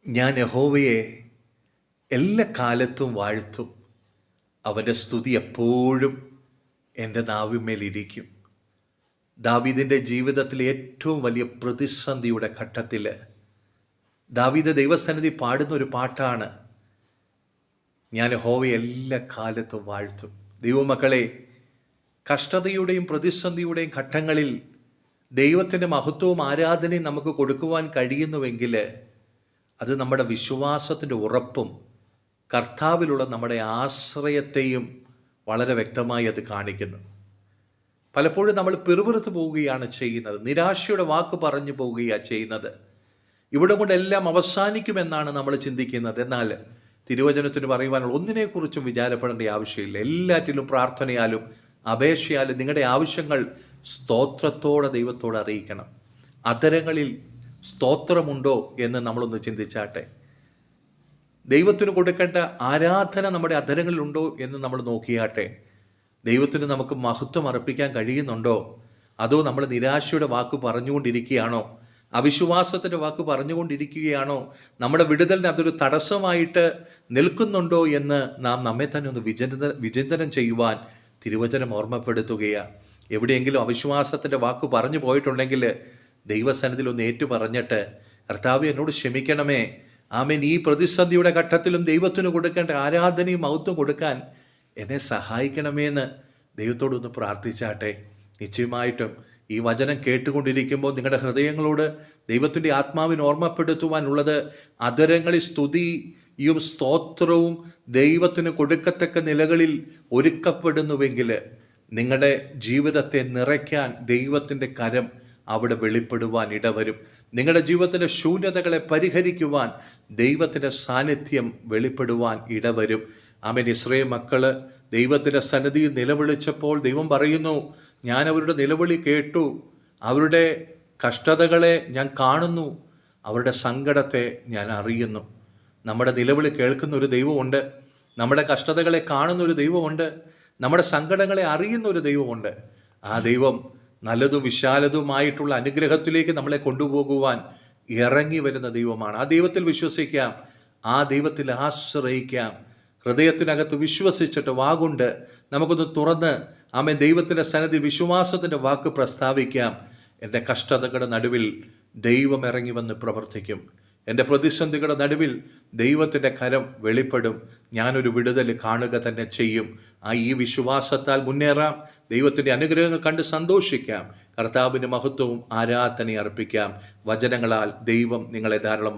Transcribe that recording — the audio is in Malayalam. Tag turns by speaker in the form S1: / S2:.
S1: ഞാൻ യഹോവയെ എല്ലാ കാലത്തും വാഴ്ത്തും. അവൻ്റെ സ്തുതി എപ്പോഴും എൻ്റെ നാവിന്മേലിരിക്കും. ദാവീദിൻ്റെ ജീവിതത്തിലെ ഏറ്റവും വലിയ പ്രതിസന്ധിയുടെ ഘട്ടത്തിൽ ദാവീദ് ദൈവസന്നിധി പാടുന്ന ഒരു പാട്ടാണ്, ഞാൻ യഹോവയെ എല്ലാ കാലത്തും വാഴ്ത്തും. ദൈവമക്കളെ, കഷ്ടതയുടെയും പ്രതിസന്ധിയുടെയും ഘട്ടങ്ങളിൽ ദൈവത്തിൻ്റെ മഹത്വവും ആരാധനയും നമുക്ക് കൊടുക്കുവാൻ കഴിയുന്നുവെങ്കിൽ അത് നമ്മുടെ വിശ്വാസത്തിൻ്റെ ഉറപ്പും കർത്താവിലുള്ള നമ്മുടെ ആശ്രയത്തെയും വളരെ വ്യക്തമായി അത് കാണിക്കുന്നു. പലപ്പോഴും നമ്മൾ പിറുപിറുത്ത് പോവുകയാണ് ചെയ്യുന്നത്, നിരാശയുടെ വാക്ക് പറഞ്ഞു പോവുകയാണ് ചെയ്യുന്നത്. ഇവിടെ കൊണ്ടെല്ലാം അവസാനിക്കുമെന്നാണ് നമ്മൾ ചിന്തിക്കുന്നത്. എന്നാൽ തിരുവചനത്തിന് പറയുവാനുള്ള ഒന്നിനെക്കുറിച്ചും വിചാരപ്പെടേണ്ട ആവശ്യമില്ല. എല്ലാറ്റിലും പ്രാർത്ഥനയാലും അപേക്ഷയാലും നിങ്ങളുടെ ആവശ്യങ്ങൾ സ്തോത്രത്തോടെ ദൈവത്തോട് അറിയിക്കണം. അധരങ്ങളിൽ സ്തോത്രമുണ്ടോ എന്ന് നമ്മളൊന്ന് ചിന്തിച്ചാട്ടെ. ദൈവത്തിന് കൊടുക്കേണ്ട ആരാധന നമ്മുടെ അധരങ്ങളിലുണ്ടോ എന്ന് നമ്മൾ നോക്കിയാട്ടെ. ദൈവത്തിന് നമുക്ക് മഹത്വം അർപ്പിക്കാൻ കഴിയുന്നുണ്ടോ? അതോ നമ്മൾ നിരാശയുടെ വാക്ക് പറഞ്ഞുകൊണ്ടിരിക്കുകയാണോ? അവിശ്വാസത്തിൻ്റെ വാക്ക് പറഞ്ഞുകൊണ്ടിരിക്കുകയാണോ? നമ്മുടെ വിടുതലിന് അതൊരു തടസ്സമായിട്ട് നിൽക്കുന്നുണ്ടോ എന്ന് നാം നമ്മെ തന്നെ ഒന്ന് വിചിന്തനം ചെയ്യുവാൻ തിരുവചനം ഓർമ്മപ്പെടുത്തുകയാണ്. എവിടെയെങ്കിലും അവിശ്വാസത്തിൻ്റെ വാക്ക് പറഞ്ഞു പോയിട്ടുണ്ടെങ്കിൽ ദൈവസന്നിധിയിൽ ഒന്ന് ഏറ്റു പറഞ്ഞിട്ട്, കർത്താവേ എന്നോട് ക്ഷമിക്കണമേ, ആമേൻ, ഈ പ്രതിസന്ധിയുടെ ഘട്ടത്തിലും ദൈവത്തിന് കൊടുക്കേണ്ട ആരാധനയും മഹത്വം കൊടുക്കാൻ എന്നെ സഹായിക്കണമേ എന്ന് ദൈവത്തോടൊന്ന് പ്രാർത്ഥിച്ചാട്ടെ. നിശ്ചയമായിട്ടും ഈ വചനം കേട്ടുകൊണ്ടിരിക്കുമ്പോൾ നിങ്ങളുടെ ഹൃദയങ്ങളോട് ദൈവത്തിൻ്റെ ആത്മാവിന് ഓർമ്മപ്പെടുത്തുവാനുള്ളത്, അധരങ്ങളിൽ സ്തുതിയും സ്തോത്രവും ദൈവത്തിന് കൊടുക്കത്തക്ക നിലകളിൽ ഒരുക്കപ്പെടുന്നുവെങ്കിൽ നിങ്ങളുടെ ജീവിതത്തെ നിറയ്ക്കാൻ ദൈവത്തിൻ്റെ കരം അവിടെ വെളിപ്പെടുവാൻ ഇടവരും. നിങ്ങളുടെ ജീവിതത്തിലെ ശൂന്യതകളെ പരിഹരിക്കുവാൻ ദൈവത്തിൻ്റെ സാന്നിധ്യം വെളിപ്പെടുവാൻ ഇടവരും. ആമേൻ. ഇസ്രായേൽ മക്കൾ ദൈവത്തിൻ്റെ സന്നിധിയിൽ നിലവിളിച്ചപ്പോൾ ദൈവം പറയുന്നു, ഞാൻ അവരുടെ നിലവിളി കേട്ടു, അവരുടെ കഷ്ടതകളെ ഞാൻ കാണുന്നു, അവരുടെ സങ്കടത്തെ ഞാൻ അറിയുന്നു. നമ്മുടെ നിലവിളി കേൾക്കുന്ന ഒരു ദൈവമുണ്ട്, നമ്മുടെ കഷ്ടതകളെ കാണുന്ന ഒരു ദൈവമുണ്ട്, നമ്മുടെ സങ്കടങ്ങളെ അറിയുന്ന ഒരു ദൈവമുണ്ട്. ആ ദൈവം നല്ലതും വിശാലതുമായിട്ടുള്ള അനുഗ്രഹത്തിലേക്ക് നമ്മളെ കൊണ്ടുപോകുവാൻ ഇറങ്ങി വരുന്ന ദൈവമാണ്. ആ ദൈവത്തിൽ വിശ്വസിക്കാം, ആ ദൈവത്തിൽ ആശ്രയിക്കാം. ഹൃദയത്തിനകത്ത് വിശ്വസിച്ചിട്ട് വാഗുണ്ട് നമുക്കൊന്ന് തുറന്ന് ആമേൻ ദൈവത്തിൻ്റെ സന്നിധി വിശ്വാസത്തിൻ്റെ വാക്ക് പ്രസ്താവിക്കാം. എൻ്റെ കഷ്ടതകളുടെ നടുവിൽ ദൈവം ഇറങ്ങി വന്ന് പ്രവർത്തിക്കും. എൻ്റെ പ്രതിസന്ധികളുടെ നടുവിൽ ദൈവത്തിൻ്റെ കരം വെളിപ്പെടും. ഞാനൊരു വിടുതൽ കാണുക തന്നെ ചെയ്യും. ഈ വിശ്വാസത്താൽ മുന്നേറാം. ദൈവത്തിൻ്റെ അനുഗ്രഹങ്ങൾ കണ്ട് സന്തോഷിക്കാം. കർത്താവിൻ്റെ മഹത്വവും ആരാധനയും അർപ്പിക്കാം. വചനങ്ങളാൽ ദൈവം നിങ്ങളെ ധാരാളം